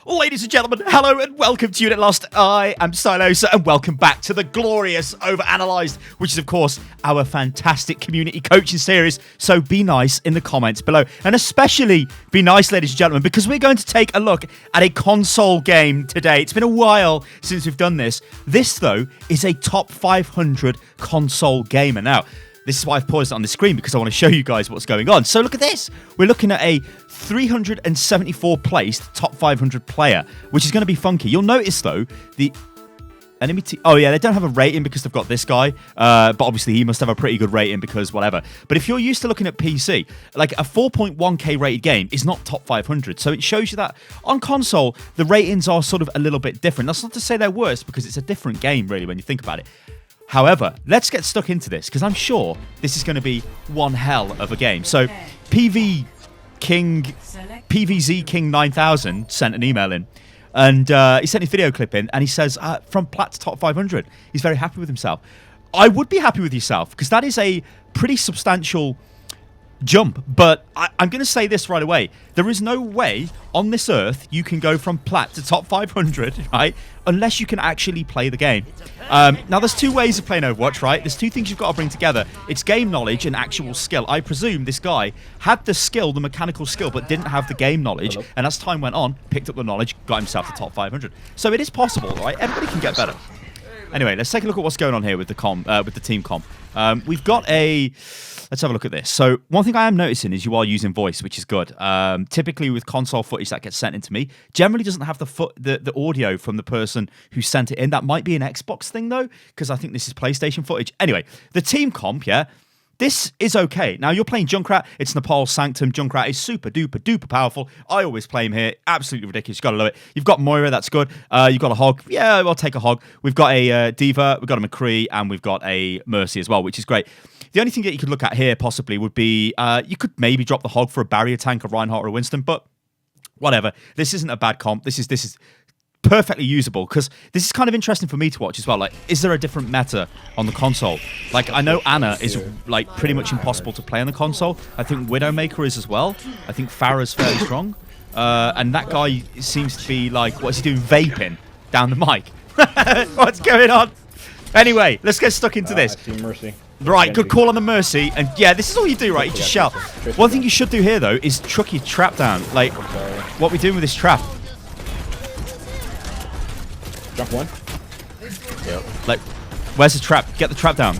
Ladies and gentlemen, hello and welcome to Unit Lost. I am Silosa and welcome back to the glorious OverAnalyzed, which is of course our fantastic community coaching series. So be nice in the comments below, and especially be nice, ladies and gentlemen, because we're going to take a look at a console game today. It's been a while since we've done this. This though is a top 500 console gamer. Now, this is why I've paused it on the screen, because I want to show you guys what's going on. So look at this. We're looking at a 374 placed top 500 player, which is going to be funky. You'll notice though, the enemy team, oh yeah, they don't have a rating because they've got this guy, but obviously he must have a pretty good rating because whatever. But if you're used to looking at PC, like a 4.1k rated game is not top 500. So it shows you that on console, the ratings are sort of a little bit different. That's not to say they're worse, because it's a different game really when you think about it. However, let's get stuck into this, because I'm sure this is going to be one hell of a game. So PVZ King 9000 sent an email in, and he sent his video clip in, and he says, from plat to top 500, he's very happy with himself. I would be happy with yourself, because that is a pretty substantial jump, but I'm going to say this right away. There is no way on this earth you can go from plat to top 500, right, unless you can actually play the game. Now, there's two ways of playing Overwatch, right? There's two things you've got to bring together. It's game knowledge and actual skill. I presume this guy had the skill, the mechanical skill, but didn't have the game knowledge, and as time went on, picked up the knowledge, got himself to top 500. So it is possible, right? Everybody can get better. Anyway, let's take a look at what's going on here with the team comp. We've got a... Let's have a look at this. So one thing I am noticing is you are using voice, which is good. Typically with console footage that gets sent into me, generally doesn't have the audio from the person who sent it in. That might be an Xbox thing though, because I think this is PlayStation footage. Anyway, the team comp, yeah, this is okay. Now, you're playing Junkrat. It's Nepal's Sanctum. Junkrat is super duper duper powerful. I always play him here. Absolutely ridiculous. You've got to love it. You've got Moira. That's good. You've got a Hog. Yeah, I'll take a Hog. We've got a Diva. We've got a McCree. And we've got a Mercy as well, which is great. The only thing that you could look at here possibly would be you could maybe drop the Hog for a barrier tank, a Reinhardt or a Winston, but whatever. This isn't a bad comp. This is perfectly usable, because this is kind of interesting for me to watch as well. Like, is there a different meta on the console? Like, I know Ana is like pretty much impossible to play on the console. I think Widowmaker is as well. I think Pharah's fairly strong. And that guy seems to be like, what is he doing? Vaping down the mic. What's going on? Anyway, let's get stuck into this. Mercy. Right, good call on the Mercy. And yeah, this is all you do, right? You just shout. One thing you should do here, though, is truck your trap down. Like, what are we doing with this trap? Jump one. Yep. Like, where's the trap? Get the trap down.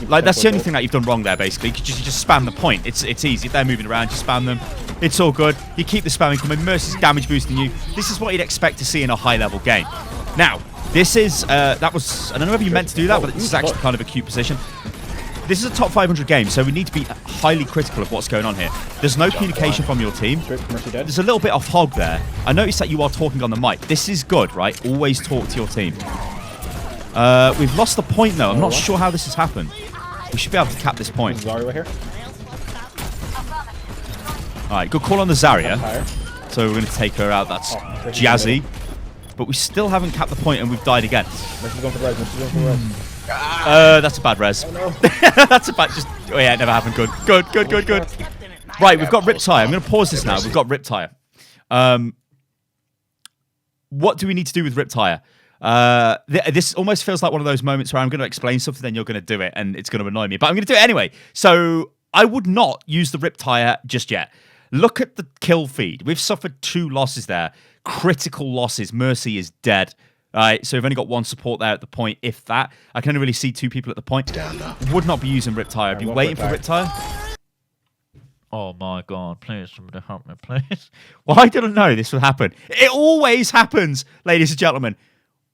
Like, that's the only thing that you've done wrong there, basically. You just spam the point. It's easy. If they're moving around, just spam them. It's all good. You keep the spamming coming. Mercy's damage boosting you. This is what you'd expect to see in a high-level game. Now, this is, that was, I don't know if you meant to do that, but this is actually kind of a cute position. This is a top 500 game, so we need to be highly critical of what's going on here. There's no communication from your team. There's a little bit of Hog there. I noticed that you are talking on the mic. This is good, right? Always talk to your team. We've lost the point, though. I'm not sure how this has happened. We should be able to cap this point. Zarya here. All right, good call on the Zarya. So we're going to take her out. That's jazzy. But we still haven't capped the point, and we've died again. That's a bad res. Oh, no. That's a bad. Oh yeah, it never happened. Good. Right, we've got Riptire. I'm going to pause this now. We've got Riptire. What do we need to do with Riptire? This almost feels like one of those moments where I'm going to explain something, then you're going to do it, and it's going to annoy me. But I'm going to do it anyway. So I would not use the Riptire just yet. Look at the kill feed. We've suffered 2 losses there. Critical losses. Mercy is dead. Alright, so we've only got 1 support there at the point, if that. I can only really see 2 people at the point. Would not be using Riptire. I'd be waiting for Riptire. Oh my god, please, somebody help me, please. Well, I didn't know this would happen. It always happens, ladies and gentlemen.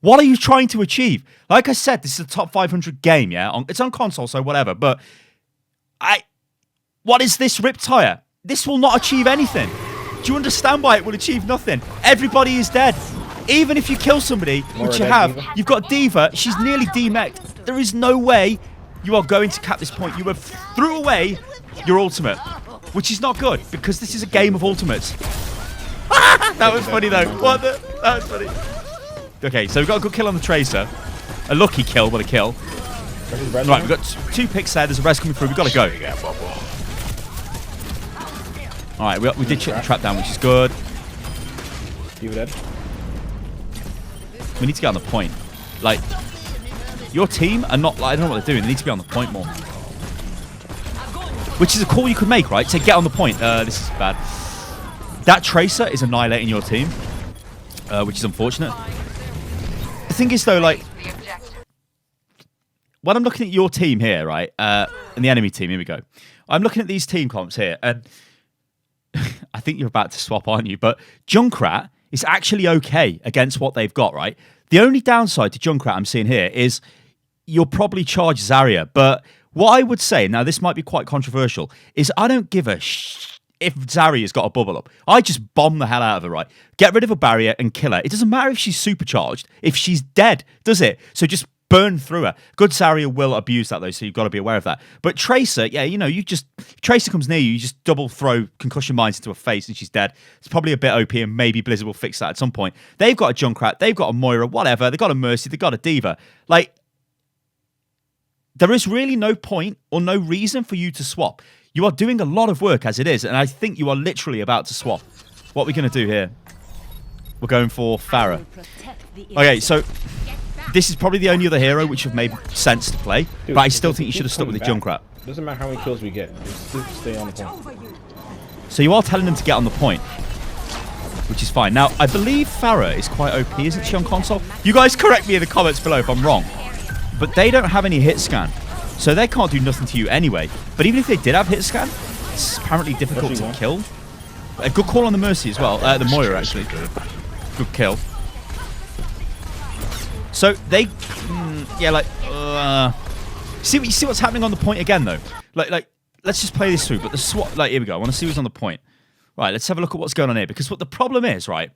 What are you trying to achieve? Like I said, this is a top 500 game, yeah? It's on console, so whatever, but... What is this Riptire? This will not achieve anything. Do you understand why it will achieve nothing? Everybody is dead. Even if you kill somebody, which you have, you've got Diva, she's nearly demeched. There is no way you are going to cap this point. You have threw away your ultimate, which is not good, because this is a game of ultimates. That was funny, though. That was funny. Okay, so we've got a good kill on the Tracer. A lucky kill, but a kill. Right, we've got 2 picks there. There's a res coming through. We've got to go. Alright, we did shut the trap down, which is good. You dead? We need to get on the point. Like, your team are not, like, I don't know what they're doing. They need to be on the point more. Which is a call you could make, right? To get on the point. This is bad. That Tracer is annihilating your team, which is unfortunate. The thing is, though, like, when I'm looking at your team here, right, and the enemy team, here we go. I'm looking at these team comps here, and I think you're about to swap, aren't you? But Junkrat is actually okay against what they've got, right? The only downside to Junkrat I'm seeing here is you'll probably charge Zarya. But what I would say, now this might be quite controversial, is I don't give a if Zarya's got a bubble up. I just bomb the hell out of her, right? Get rid of a barrier and kill her. It doesn't matter if she's supercharged, if she's dead, does it? So just burn through her. Good Zarya will abuse that, though, so you've got to be aware of that. But Tracer, yeah, you know, Tracer comes near you, you just double throw concussion mines into her face and she's dead. It's probably a bit OP, and maybe Blizzard will fix that at some point. They've got a Junkrat, they've got a Moira, whatever, they've got a Mercy, they've got a Diva. Like, there is really no point or no reason for you to swap. You are doing a lot of work as it is, and I think you are literally about to swap. What are we going to do here? We're going for Pharah. Okay, so this is probably the only other hero which have made sense to play, dude, but I still think you should have stuck with the Junkrat. Doesn't matter how many kills we get, just stay on the point. So you are telling them to get on the point, which is fine. Now, I believe Pharah is quite OP, isn't she, on console? You guys correct me in the comments below if I'm wrong. But they don't have any hit scan, so they can't do nothing to you anyway. But even if they did have hit scan, it's apparently difficult to kill. A good call on the Mercy as well. The Moira, actually. Good kill. So they, yeah, like, you see what's happening on the point again, though. Like, let's just play this through. But the swap, like, here we go. I want to see who's on the point. Right, let's have a look at what's going on here. Because what the problem is, right?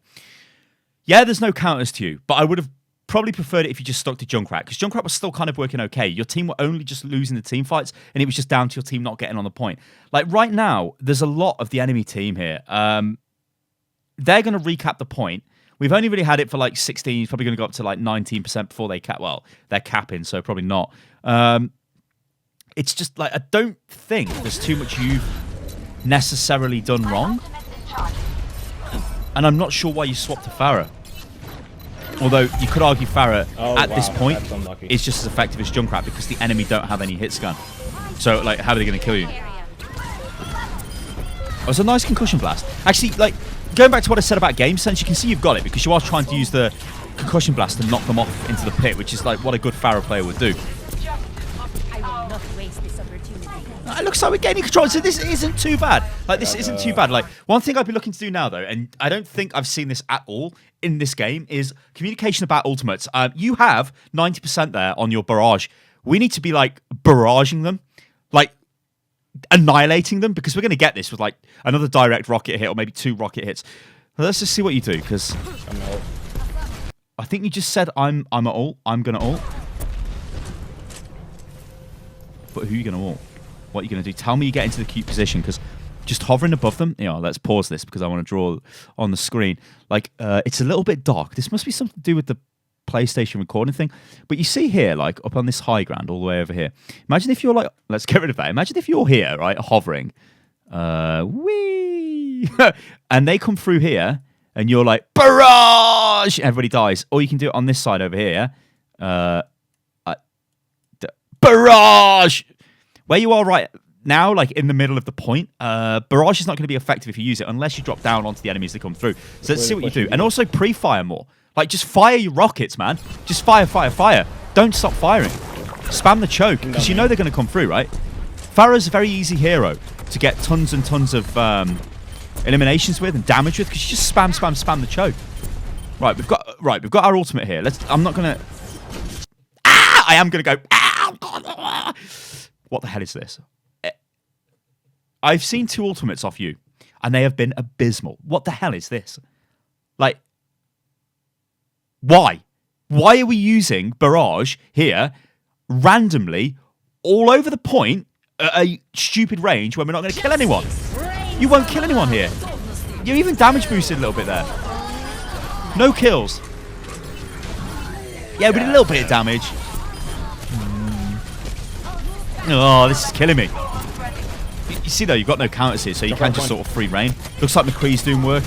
Yeah, there's no counters to you, but I would have probably preferred it if you just stuck to Junkrat, because Junkrat was still kind of working okay. Your team were only just losing the team fights, and it was just down to your team not getting on the point. Like, right now, there's a lot of the enemy team here. They're going to recap the point. We've only really had it for like 16. It's probably going to go up to like 19% before they cap. Well, they're capping, so probably not. It's just like, I don't think there's too much you've necessarily done wrong. And I'm not sure why you swapped to Pharah. Although you could argue Pharah at this point is just as effective as Junkrat because the enemy don't have any hit scan. So, like, how are they going to kill you? Oh, it's a nice concussion blast. Actually, like, going back to what I said about game sense, you can see you've got it because you are trying to use the concussion blast to knock them off into the pit, which is like what a good Pharah player would do. It looks like we're gaining control, so this isn't too bad. Like, this isn't too bad. Like, one thing I'd be looking to do now, though, and I don't think I've seen this at all in this game, is communication about ultimates. You have 90% there on your barrage. We need to be, like, barraging them. Like, annihilating them, because we're going to get this with, like, another direct rocket hit or maybe 2 rocket hits. Well, let's just see what you do, because I think you just said I'm at ult. I'm going to ult. But who are you going to ult? What are you going to do? Tell me you get into the cute position, because just hovering above them, you know, let's pause this because I want to draw on the screen. Like, it's a little bit dark. This must be something to do with the PlayStation recording thing. But you see here, like, up on this high ground all the way over here. Imagine if you're like, let's get rid of that. Imagine if you're here, right, hovering. Whee! And they come through here and you're like, barrage! Everybody dies. Or you can do it on this side over here. Barrage! Where you are right now, like in the middle of the point, barrage is not going to be effective if you use it unless you drop down onto the enemies that come through. So let's see what you do. And also pre-fire more. Like, just fire your rockets, man. Just fire, fire, fire. Don't stop firing. Spam the choke, because you know they're going to come through, right? Pharah's a very easy hero to get tons and tons of eliminations with and damage with, because you just spam, spam, spam the choke. Right, we've got our ultimate here. I'm not going to... I am going to go... What the hell is this? I've seen 2 ultimates off you, and they have been abysmal. What the hell is this? Like, why? Why are we using barrage here, randomly, all over the point, at a stupid range when we're not going to kill anyone? You won't kill anyone here. You're even damage boosted a little bit there. No kills. Yeah, we did a little bit of damage. Oh, this is killing me. You see, though, you've got no counters here, so you can't just sort of free reign. Looks like McCree's doing work.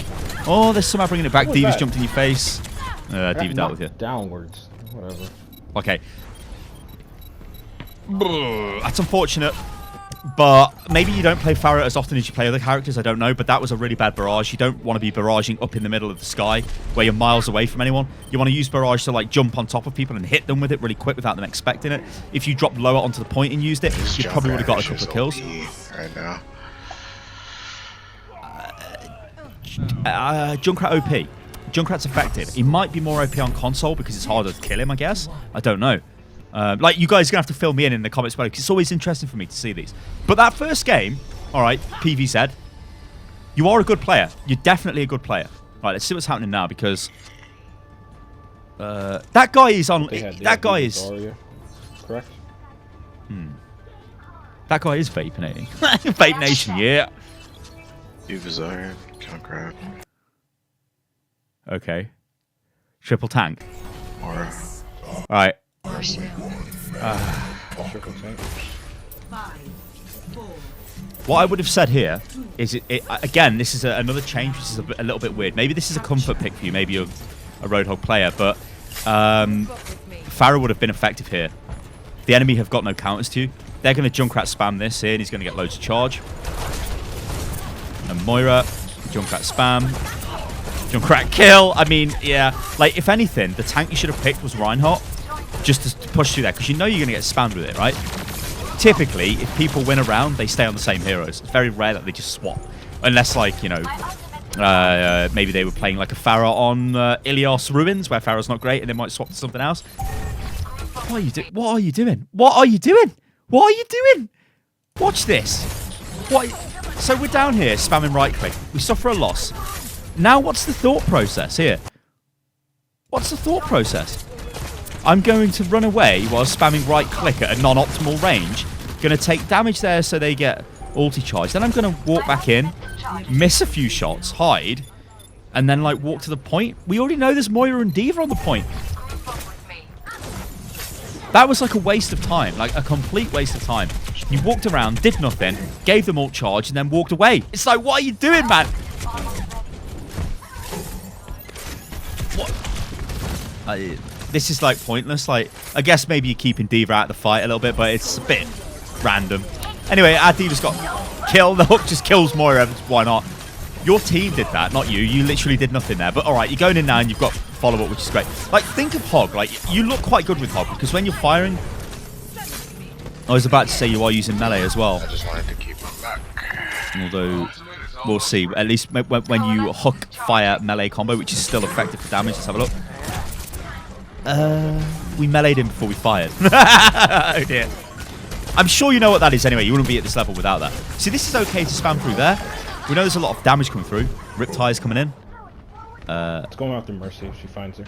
Oh, there's somehow bringing it back. What was Diva's that? jumped in your face. Diva dealt with you. Downwards. Whatever. Okay. That's unfortunate. But maybe you don't play Pharah as often as you play other characters. I don't know. But that was a really bad barrage. You don't want to be barraging up in the middle of the sky where you're miles away from anyone. You want to use barrage to like jump on top of people and hit them with it really quick without them expecting it. If you dropped lower onto the point and used it, you probably would have got a couple of kills. Right now. Junkrat OP. Junkrat's effective. He might be more OP on console because it's harder to kill him, I guess. I don't know. Like, you guys are going to have to fill me in the comments below because it's always interesting for me to see these. But that first game, all right, PV said, you are a good player. You're definitely a good player. All right, let's see what's happening now because that guy is on... that guy is... Correct? That guy is vaping, ain't he? Vape Nation, yeah. Zarya, Junkrat, Okay. Triple tank. Aurora, All right. Corsair. Triple tank. What I would have said here is, again, this is another change, which is a little bit weird. Maybe this is a comfort pick for you. Maybe you're a Roadhog player, but Pharah would have been effective here. The enemy have got no counters to you. They're going to Junkrat spam this in. He's going to get loads of charge. And Moira, Junkrat spam. Junkrat kill. I mean, yeah. Like, if anything, the tank you should have picked was Reinhardt. Just to push through there, because you know you're going to get spammed with it, right? Typically, if people win a round, they stay on the same heroes. It's very rare that they just swap. Unless, like, you know, maybe they were playing like a Pharah on Ilios Ruins, where Pharah's not great, and they might swap to something else. What are you doing? What are you doing? What are you doing? What are you doing? Watch this. What? So we're down here spamming right click. We suffer a loss. Now what's the thought process here? What's the thought process? I'm going to run away while spamming right click at a non-optimal range. Going to take damage there so they get ulti charge. Then I'm going to walk back in, miss a few shots, hide, and then like walk to the point. We already know there's Moira and Diva on the point. That was like a waste of time, like a complete waste of time. You walked around, did nothing, gave them ult charge, and then walked away. It's like, what are you doing, man? What? This is like pointless. Like, I guess maybe you're keeping Diva out of the fight a little bit, but it's a bit random. Anyway, our Diva's got killed. The hook just kills Moira. Why not? Your team did that, not you. You literally did nothing there. But all right, you're going in now and you've got follow-up, which is great. Like, think of Hog. Like, you look quite good with Hog because when you're firing... I was about to say you are using melee as well. I just wanted to keep him back. Although, we'll see. At least when you hook fire melee combo, which is still effective for damage. Let's have a look. We meleeed him before we fired. Oh dear. I'm sure you know what that is anyway. You wouldn't be at this level without that. See, this is okay to spam through there. We know there's a lot of damage coming through. Riptide's coming in. It's going after Mercy if she finds her.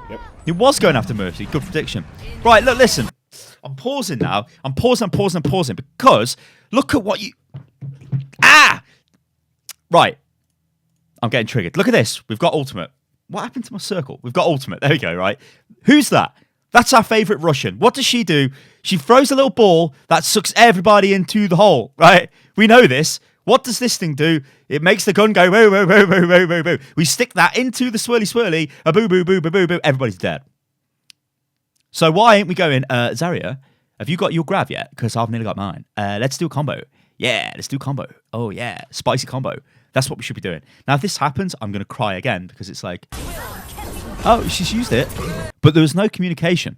Yep. It was going after Mercy. Good prediction. Right, look, listen. I'm pausing now. I'm pausing because look at what you... Ah! Right. I'm getting triggered. Look at this. We've got ultimate. What happened to my circle? We've got ultimate. There we go, right? Who's that? That's our favourite Russian. What does she do? She throws a little ball that sucks everybody into the hole, right? We know this. What does this thing do? It makes the gun go boo, boo, boo, boo, boo, boo, boo. We stick that into the swirly swirly, a boo, boo, boo, boo, boo, boo. Everybody's dead. So why ain't we going, Zarya, have you got your grab yet? Because I've nearly got mine. Let's do a combo. Yeah, let's do a combo. Oh, yeah. Spicy combo. That's what we should be doing. Now, if this happens, I'm going to cry again because it's like, oh, she's used it. But there was no communication.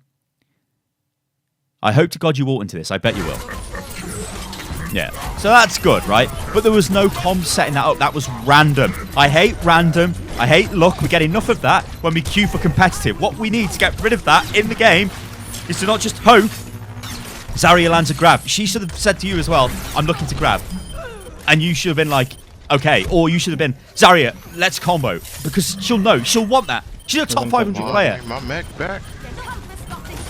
I hope to God you ult into this. I bet you will. Yeah. So that's good, right? But there was no comms setting that up. That was random. I hate random. I hate luck. We get enough of that when we queue for competitive. What we need to get rid of that in the game is to not just hope Zarya lands a grab. She should have said to you as well, I'm looking to grab. And you should have been like, okay. Or you should have been, Zarya, let's combo. Because she'll know. She'll want that. She's a top 500 player. My mech back.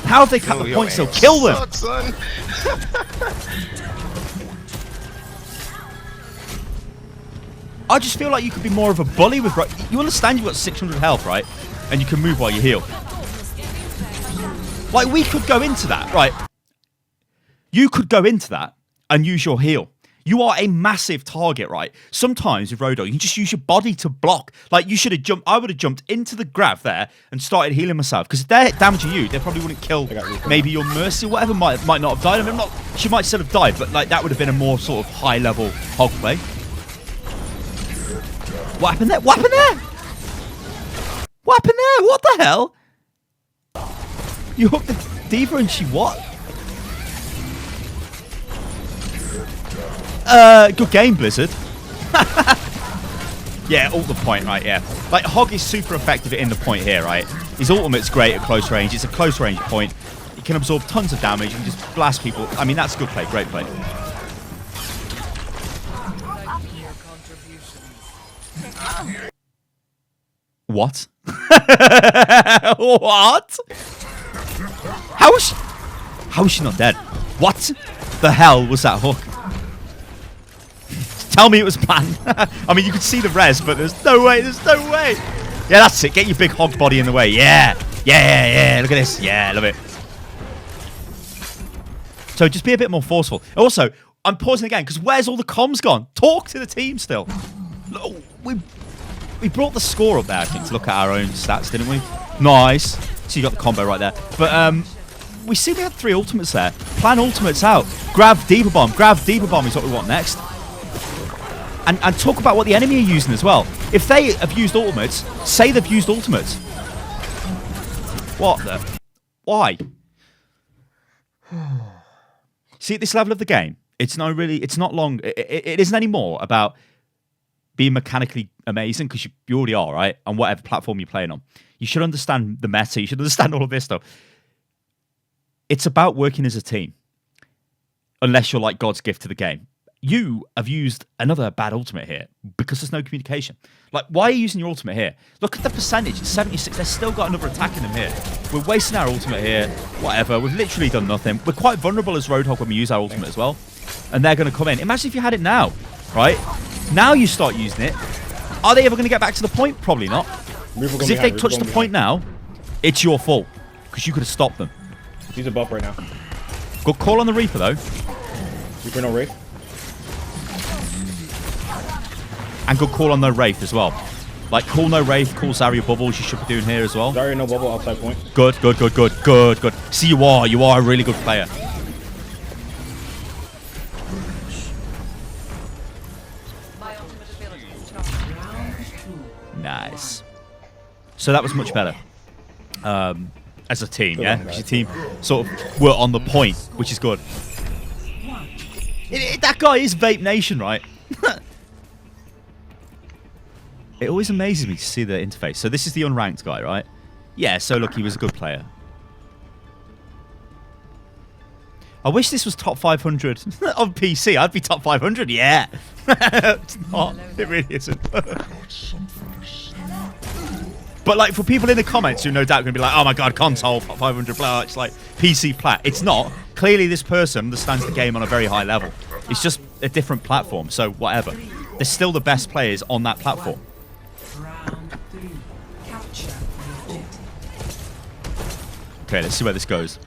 How have they cut the points? They'll kill them. Sucks, son. I just feel like you could be more of a bully with... You understand you've got 600 health, right? And you can move while you heal. Like, we could go into that, right? You could go into that and use your heal. You are a massive target, right? Sometimes with Roadhog, you can just use your body to block. Like, you should have jumped. I would have jumped into the grab there and started healing myself. Because if they're damaging you, they probably wouldn't kill maybe your Mercy or whatever. Might not have died. I mean, she might still have died, but like that would have been a more sort of high-level hog play. What happened there? What happened there? What happened there? What the hell? You hooked the D.Va and she what? Good game, Blizzard. Yeah, ult the point, right, yeah. Like, Hog is super effective at in the point here, right? His ultimate's great at close range. It's a close range point. He can absorb tons of damage and just blast people. I mean, that's good play, great play. What? What? How is she not dead? What the hell was that hook? Tell me it was planned. I mean, you could see the res, but there's no way. There's no way. Yeah, that's it. Get your big hog body in the way. Yeah. Yeah. Look at this. Yeah, love it. So just be a bit more forceful. Also, I'm pausing again because where's all the comms gone? Talk to the team still. We brought the score up there, I think, to look at our own stats, didn't we? Nice. So you got the combo right there. But we see we had 3 ultimates there. Plan ultimates out. Grab D.Va Bomb. Grab D.Va Bomb is what we want next. And talk about what the enemy are using as well. If they have used ultimates, say they've used ultimates. What the? Why? See, at this level of the game, it's not long. It isn't anymore about being mechanically amazing, because you already are, right? On whatever platform you're playing on. You should understand the meta. You should understand all of this stuff. It's about working as a team. Unless you're like God's gift to the game. You have used another bad ultimate here because there's no communication. Like, why are you using your ultimate here? Look at the percentage. It's 76. They've still got another attack in them here. We're wasting our ultimate here. Whatever. We've literally done nothing. We're quite vulnerable as Roadhog when we use our ultimate as well. And they're going to come in. Imagine if you had it now, right? Now you start using it. Are they ever going to get back to the point? Probably not. Because if they touch the point now, it's your fault. Because you could have stopped them. He's a buff right now. Good call on the Reaper, though. Reaper no Wraith. And good call on no Wraith as well. Like, cool no Wraith, cool Zarya bubbles you should be doing here as well. Zarya no bubble outside point. Good. See, you are a really good player. Nice. So that was much better. As a team, yeah? Because your team sort of were on the point, which is good. That guy is Vape Nation, right? It always amazes me to see the interface. So this is the unranked guy, right? Yeah, so look, he was a good player. I wish this was top 500 on PC. I'd be top 500, yeah. It's not. It really isn't. But like, for people in the comments who no doubt going to be like, oh my god, console, 500, blah, it's like PC plat. It's not. Clearly this person understands the game on a very high level. It's just a different platform, so whatever. They're still the best players on that platform. Okay, let's see where this goes.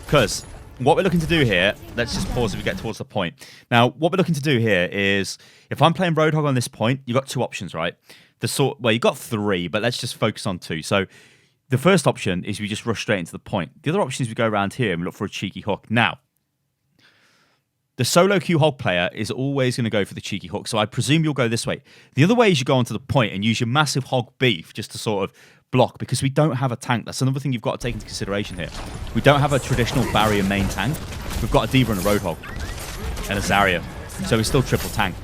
Because what we're looking to do here, let's just pause if we get towards the point. Now, what we're looking to do here is, if I'm playing Roadhog on this point, you've got 2 options, right? Well, you've got 3, but let's just focus on 2. So the first option is we just rush straight into the point. The other option is we go around here and we look for a cheeky hook. Now, the solo queue hog player is always going to go for the cheeky hook, so I presume you'll go this way. The other way is you go onto the point and use your massive hog beef just to sort of block, because we don't have a tank. That's another thing you've got to take into consideration here. We don't have a traditional barrier main tank. We've got a D.Va and a Roadhog and a Zarya, so we still triple tank.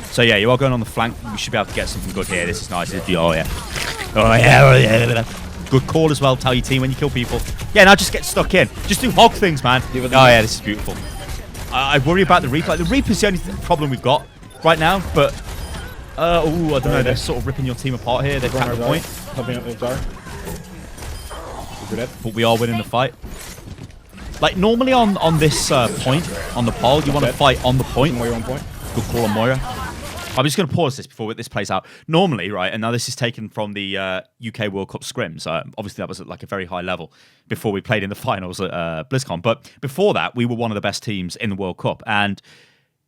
So yeah, you are going on the flank. We should be able to get something good here. This is nice. Oh yeah. Good call as well. Tell your team when you kill people. Yeah, now just get stuck in. Just do hog things, man. Oh yeah, this is beautiful. I worry about the Reaper. The Reaper's the only problem we've got right now, but I don't know. They're sort of ripping your team apart here. They've tapped the point. But we are winning the fight. Like, normally on this point, on the pole, you want to fight on the point. Good call on Moira. I'm just going to pause this before this plays out. Normally, right, and now this is taken from the UK World Cup scrims. Obviously, that was at like a very high level before we played in the finals at BlizzCon. But before that, we were one of the best teams in the World Cup. And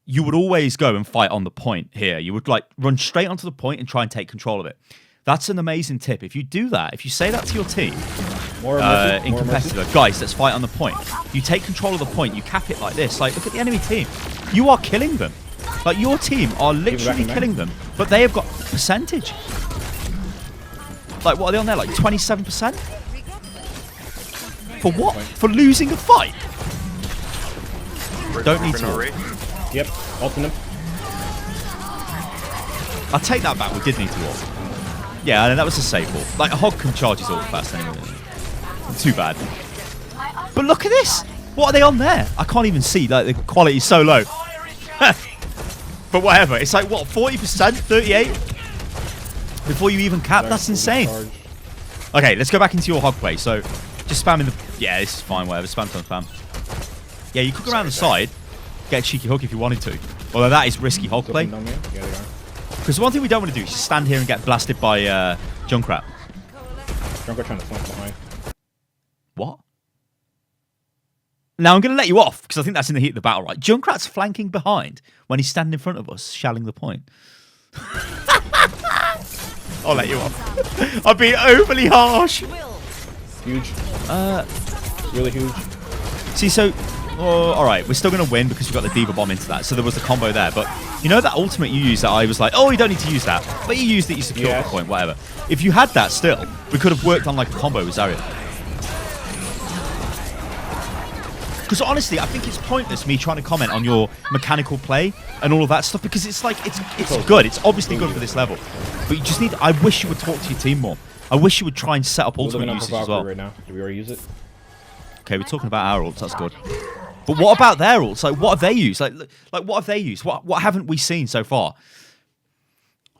you would always go and fight on the point here. You would like run straight onto the point and try and take control of it. That's an amazing tip. If you do that, if you say that to your team in competitive, guys, let's fight on the point. You take control of the point. You cap it like this. Like, look at the enemy team. You are killing them. Like, your team are literally killing them, but they have got percentage. Like, what are they on there? Like 27%? For what? For losing a fight? Don't need to. Yep, ultimate. I'll take that back. We did need to walk. Yeah, and that was a safe wall. Like, a hog can charge his ult fast anyway. Too bad. But look at this. What are they on there? I can't even see. Like, the quality is so low. But whatever. It's like, what, 40%? 38? Before you even cap? That's insane. Okay, let's go back into your hog play. So, just spamming the... Yeah, this is fine. Whatever. Spam. Yeah, you could go around the side. Get a cheeky hook if you wanted to. Although that is risky hog play. Because one thing we don't want to do is just stand here and get blasted by Junkrat. Junkrat trying to flank behind. What? Now I'm going to let you off because I think that's in the heat of the battle, right? Junkrat's flanking behind when he's standing in front of us, shelling the point. I'll let you off. I've been overly harsh. Huge. Really huge. See, so... Oh, all right, we're still going to win because we got the Diva Bomb into that. So there was the combo there. But you know that ultimate you used that I was like, oh, you don't need to use that. But you used it, you secured the point, whatever. If you had that still, we could have worked on like a combo with Zarya. Because honestly, I think it's pointless me trying to comment on your mechanical play and all of that stuff because it's like, it's good. It's obviously good for this level. But you just need, I wish you would talk to your team more. I wish you would try and set up ultimate usage as well. Right now. Do we already use it? Okay, we're talking about our ults. That's good. But what about their ults? Like, what have they used? Like what have they used? What haven't we seen so far?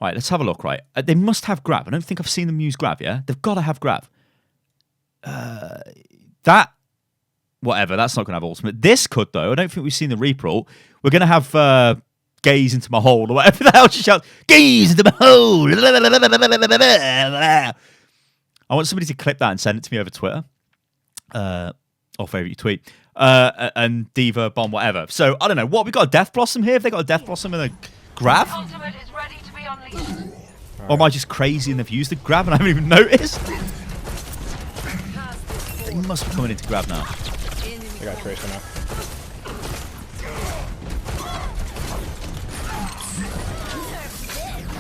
All right, let's have a look, right? They must have grab. I don't think I've seen them use grab, yeah? They've got to have grab. Whatever, that's not going to have ultimate. This could, though. I don't think we've seen the Reaper ult. We're going to have gaze into my hole, or whatever the hell she shouts. Gaze into my hole! I want somebody to clip that and send it to me over Twitter. Or favourite tweet. And Diva, Bomb, whatever. So, I don't know. What, we got a Death Blossom here? Have they got a Death Blossom and a grab? Or am I just crazy and they've used the grab and I haven't even noticed? They must be coming into grab now. I got Tracer now.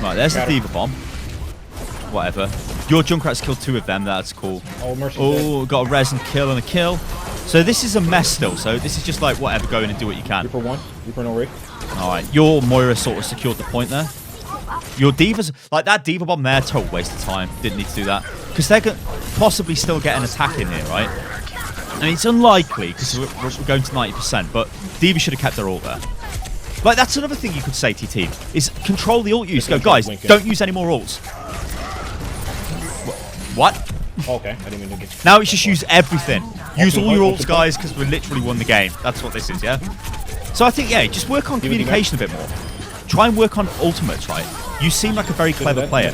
Right, there's the Diva Bomb. Whatever. Your Junkrat's killed 2 of them. That's cool. Oh, Mercy. Oh, got a res and kill and a kill. So this is a mess still. So this is just like whatever. Go in and do what you can. Reaper 1. Reaper no rig. All right. Your Moira sort of secured the point there. Your Divas, like that Diva Bomb there, total waste of time. Didn't need to do that. Because they could possibly still get an attack in here, right? And it's unlikely because we're going to 90%. But Diva should have kept their ult there. Like, that's another thing you could say to your team, is control the ult use. Go, guys, don't use any more ults. What? Okay, I didn't mean to get... Now it's just use everything. Use all your ults, guys, because we literally won the game. That's what this is, yeah? So I think, yeah, just work on communication a bit more. Try and work on ultimates, right? You seem like a very clever player.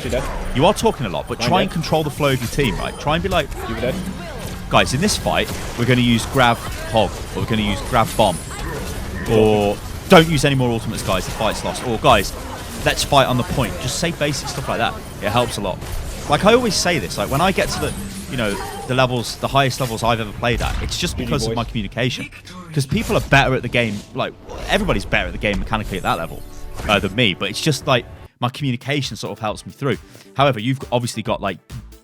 You are talking a lot, but try and control the flow of your team, right? Try and be like, guys, in this fight, we're going to use grab hog, or we're going to use grab bomb. Or don't use any more ultimates, guys, the fight's lost. Or guys, let's fight on the point. Just say basic stuff like that. It helps a lot. Like I always say this, like when I get to the, you know, the levels, the highest levels I've ever played at, it's just because of my communication. Because people are better at the game, like everybody's better at the game mechanically at that level than me, but it's just like my communication sort of helps me through. However, you've obviously got like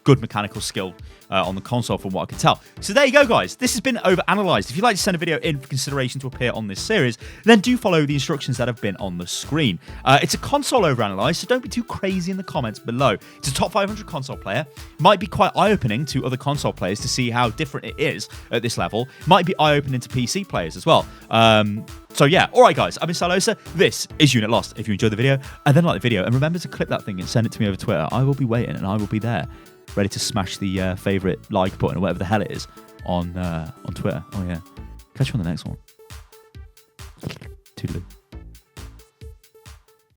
good mechanical skill on the console from what I can tell. So there you go, guys. This has been OverAnalyzed. If you'd like to send a video in for consideration to appear on this series, then do follow the instructions that have been on the screen. It's a console OverAnalyzed, so don't be too crazy in the comments below. It's a top 500 console player. Might be quite eye-opening to other console players to see how different it is at this level. Might be eye-opening to PC players as well. So yeah, alright guys, I've been Salosa. This is Unit Lost. If you enjoyed the video, then like the video, and remember to clip that thing and send it to me over Twitter. I will be waiting and I will be there, ready to smash the favourite like button or whatever the hell it is on Twitter. Oh yeah. Catch you on the next one. Toodaloo.